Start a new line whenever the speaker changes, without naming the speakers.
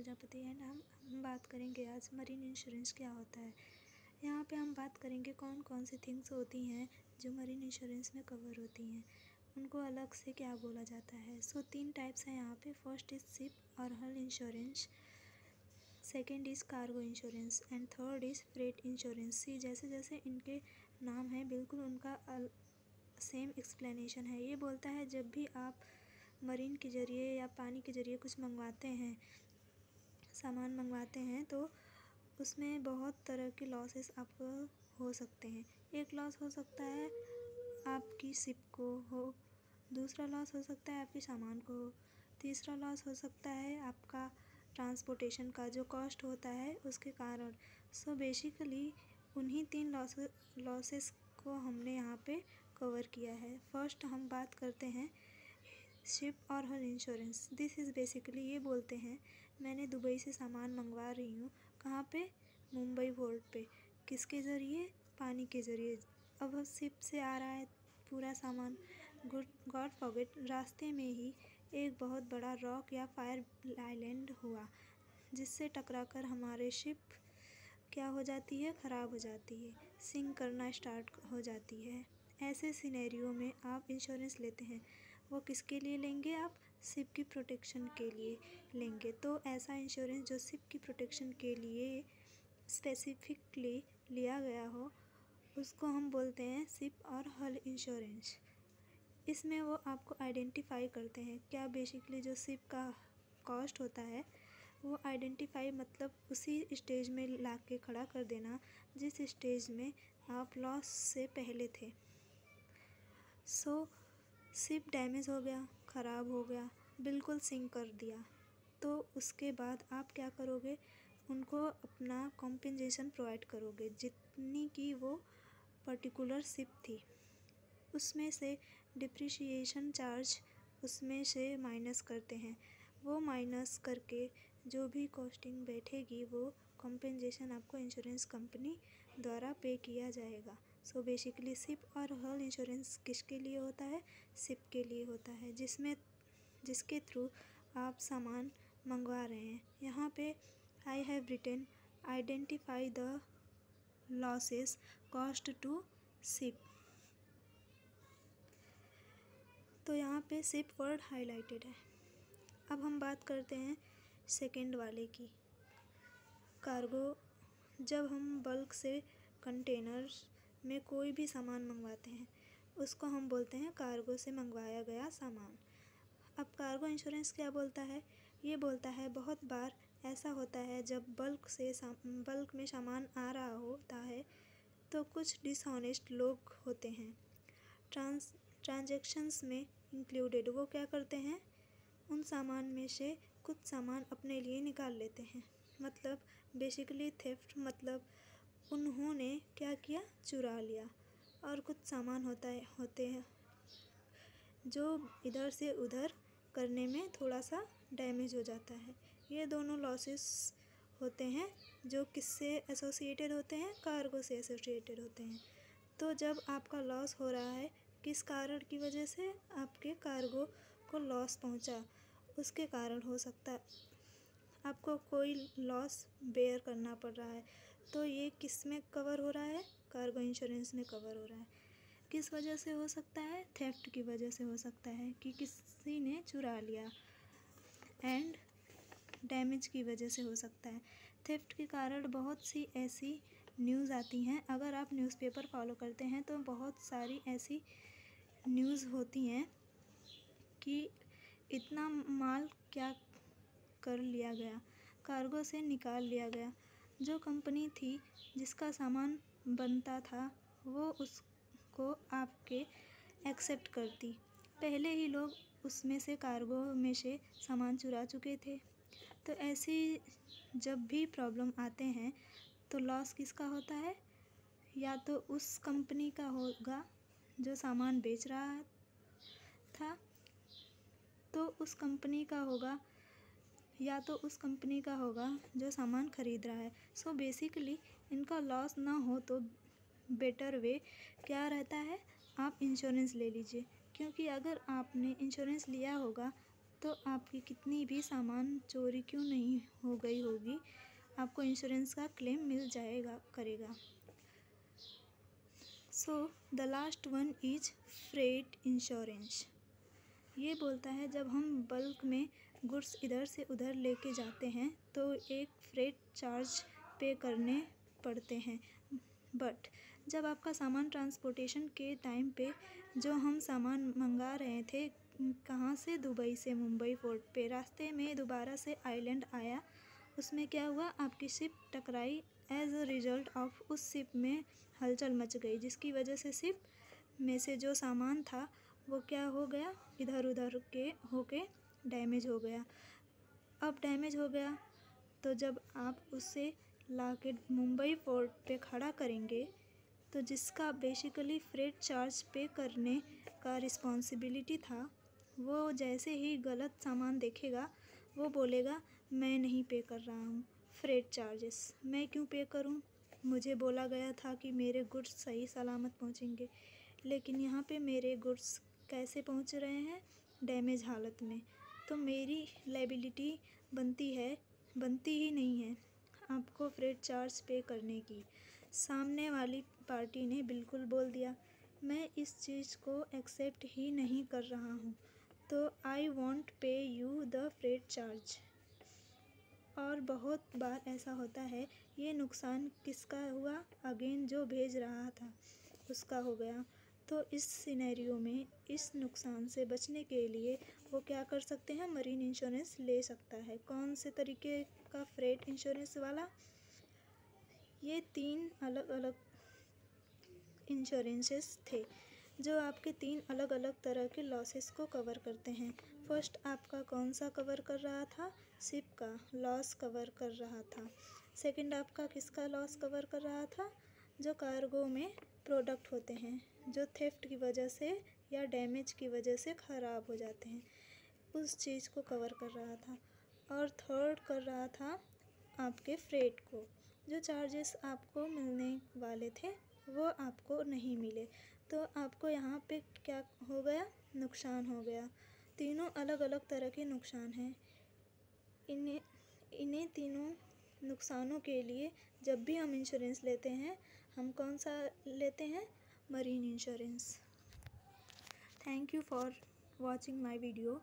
Prajapati and हम बात करेंगे आज मरीन इंश्योरेंस क्या होता है। यहाँ पे हम बात करेंगे कौन कौन सी थिंग्स होती हैं जो मरीन इंश्योरेंस में कवर होती हैं, उनको अलग से क्या बोला जाता है। सो 3 टाइप्स हैं यहाँ पे। फर्स्ट इज़ शिप और hull insurance, second is cargo insurance and third is freight insurance. सी जैसे जैसे इनके नाम हैं बिल्कुल उनका सेम एक्सप्लेनेशन है। ये बोलता है जब भी आप मरीन के ज़रिए या पानी के ज़रिए कुछ मंगवाते हैं, सामान मंगवाते हैं, तो उसमें बहुत तरह के लॉसेस आपको हो सकते हैं। एक लॉस हो सकता है आपकी शिप को हो, दूसरा लॉस हो सकता है आपके सामान को हो, तीसरा लॉस हो सकता है आपका ट्रांसपोर्टेशन का जो कॉस्ट होता है उसके कारण। सो बेसिकली उन्हीं 3 लॉसेस को हमने यहाँ पे कवर किया है। फर्स्ट हम बात करते हैं शिप और hull insurance. This is basically ये बोलते हैं मैंने दुबई से सामान मंगवा रही हूँ, कहाँ पे, मुंबई पोर्ट पे, किसके ज़रिए, पानी के ज़रिए। अब शिप से आ रहा है पूरा सामान, गॉड फॉरगेट रास्ते में ही एक बहुत बड़ा रॉक या फायर आइलैंड हुआ जिससे टकराकर हमारे शिप क्या हो जाती है, ख़राब हो जाती है, सिंक करना स्टार्ट हो जाती है। ऐसे सिनेरियो में आप इंश्योरेंस लेते हैं, वो किसके लिए लेंगे, आप शिप की प्रोटेक्शन के लिए लेंगे। तो ऐसा इंश्योरेंस जो शिप की प्रोटेक्शन के लिए स्पेसिफिकली लिया गया हो उसको हम बोलते हैं शिप और हल इंश्योरेंस। इसमें वो आपको आइडेंटिफाई करते हैं क्या बेसिकली जो शिप का कॉस्ट होता है वो आइडेंटिफाई मतलब उसी स्टेज में ला के खड़ा कर देना जिस स्टेज में आप लॉस से पहले थे। सो शिप डैमेज हो गया, ख़राब हो गया, बिल्कुल सिंक कर दिया, तो उसके बाद आप क्या करोगे, उनको अपना कॉम्पेंसेशन प्रोवाइड करोगे जितनी की वो पर्टिकुलर शिप थी। उसमें से डिप्रिशिएशन चार्ज उसमें से माइनस करते हैं, वो माइनस करके जो भी कॉस्टिंग बैठेगी वो कॉम्पेंसेशन आपको इंश्योरेंस कंपनी द्वारा पे किया जाएगा। सो बेसिकली शिप और हल इंश्योरेंस किसके लिए होता है, शिप के लिए होता है जिसके थ्रू आप सामान मंगवा रहे हैं। यहाँ पे I have written identify the losses cost to ship. तो यहाँ पे शिप वर्ड हाईलाइटेड है। अब हम बात करते हैं सेकेंड वाले की, कार्गो। जब हम बल्क से कंटेनर्स में कोई भी सामान मंगवाते हैं उसको हम बोलते हैं कार्गो से मंगवाया गया सामान। अब कार्गो इंश्योरेंस क्या बोलता है, ये बोलता है बहुत बार ऐसा होता है जब बल्क में सामान आ रहा होता है तो कुछ डिसऑनेस्ट लोग होते हैं ट्रांजैक्शंस में इंक्लूडेड। वो क्या करते हैं, उन सामान में से कुछ सामान अपने लिए निकाल लेते हैं, मतलब बेसिकली थेफ्ट, मतलब उन्होंने क्या किया, चुरा लिया। और कुछ सामान होते हैं जो इधर से उधर करने में थोड़ा सा डैमेज हो जाता है। ये दोनों लॉसेस होते हैं जो किससे एसोसिएटेड होते हैं, कार्गो से एसोसिएटेड होते हैं। तो जब आपका लॉस हो रहा है किस कारण की वजह से, आपके कार्गो को लॉस पहुंचा उसके कारण हो सकता है आपको कोई लॉस बेयर करना पड़ रहा है, तो ये किस में कवर हो रहा है, कार्गो इंश्योरेंस में कवर हो रहा है। किस वजह से हो सकता है, थेफ्ट की वजह से हो सकता है कि किसी ने चुरा लिया, एंड डैमेज की वजह से हो सकता है। थेफ्ट के कारण बहुत सी ऐसी न्यूज़ आती हैं, अगर आप न्यूज़पेपर फॉलो करते हैं तो बहुत सारी ऐसी न्यूज़ होती हैं कि इतना माल क्या कर लिया गया, कार्गो से निकाल लिया गया। जो कंपनी थी जिसका सामान बनता था वो उसको आपके एक्सेप्ट करती, पहले ही लोग उसमें से कार्गो में से सामान चुरा चुके थे। तो ऐसी जब भी प्रॉब्लम आते हैं तो लॉस किसका होता है, या तो उस कंपनी का होगा जो सामान बेच रहा था, तो उस कंपनी का होगा, या तो उस कंपनी का होगा जो सामान ख़रीद रहा है। सो बेसिकली इनका लॉस ना हो तो बेटर वे क्या रहता है, आप इंश्योरेंस ले लीजिए, क्योंकि अगर आपने इंश्योरेंस लिया होगा तो आपकी कितनी भी सामान चोरी क्यों नहीं हो गई होगी, आपको इंश्योरेंस का क्लेम मिल जाएगा करेगा। So the last one is freight insurance. ये बोलता है जब हम बल्क में गुड्स इधर से उधर लेके जाते हैं तो एक फ्रेट चार्ज पे करने पड़ते हैं, बट जब आपका सामान ट्रांसपोर्टेशन के टाइम पे जो हम सामान मंगा रहे थे कहाँ से, दुबई से मुंबई पोर्ट पे, रास्ते में दोबारा से आइलैंड आया, उसमें क्या हुआ, आपकी शिप टकराई। एज अ रिजल्ट ऑफ उस शिप में हलचल मच गई, जिसकी वजह से शिप में से जो सामान था वो क्या हो गया, इधर उधर के होके डैमेज हो गया। अब डैमेज हो गया तो जब आप उसे लाके मुंबई पोर्ट पे खड़ा करेंगे तो जिसका बेसिकली फ्रेट चार्ज पे करने का रिस्पॉन्सिबिलिटी था, वो जैसे ही गलत सामान देखेगा वो बोलेगा मैं नहीं पे कर रहा हूँ फ्रेट चार्जेस, मैं क्यों पे करूँ, मुझे बोला गया था कि मेरे गुड्स सही सलामत पहुँचेंगे, लेकिन यहाँ पे मेरे गुड्स कैसे पहुँच रहे हैं, डैमेज हालत में। तो मेरी लायबिलिटी बनती ही नहीं है आपको फ्रेट चार्ज पे करने की। सामने वाली पार्टी ने बिल्कुल बोल दिया, मैं इस चीज़ को एक्सेप्ट ही नहीं कर रहा हूँ, तो आई वॉन्ट पे यू द फ्रेट चार्ज। और बहुत बार ऐसा होता है, ये नुकसान किसका हुआ, अगेन जो भेज रहा था उसका हो गया। तो इस सिनेरियो में इस नुकसान से बचने के लिए वो क्या कर सकते हैं, मरीन इंश्योरेंस ले सकता है। कौन से तरीके का फ्रेट इंश्योरेंस वाला, ये 3 अलग अलग इंश्योरेंसेस थे जो आपके 3 अलग अलग तरह के लॉसेस को कवर करते हैं। फर्स्ट आपका कौन सा कवर कर रहा था, शिप का लॉस कवर कर रहा था। सेकंड आपका किसका लॉस कवर कर रहा था, जो कार्गो में प्रोडक्ट होते हैं जो थेफ्ट की वजह से या डैमेज की वजह से ख़राब हो जाते हैं, उस चीज़ को कवर कर रहा था। और थर्ड कर रहा था आपके फ्रेट को, जो चार्जेस आपको मिलने वाले थे वो आपको नहीं मिले, तो आपको यहाँ पे क्या हो गया, नुकसान हो गया। तीनों अलग अलग तरह के नुकसान हैं। इन्हें तीनों नुकसानों के लिए जब भी हम इंश्योरेंस लेते हैं, हम कौन सा लेते हैं, marine insurance. Thank you for watching my video.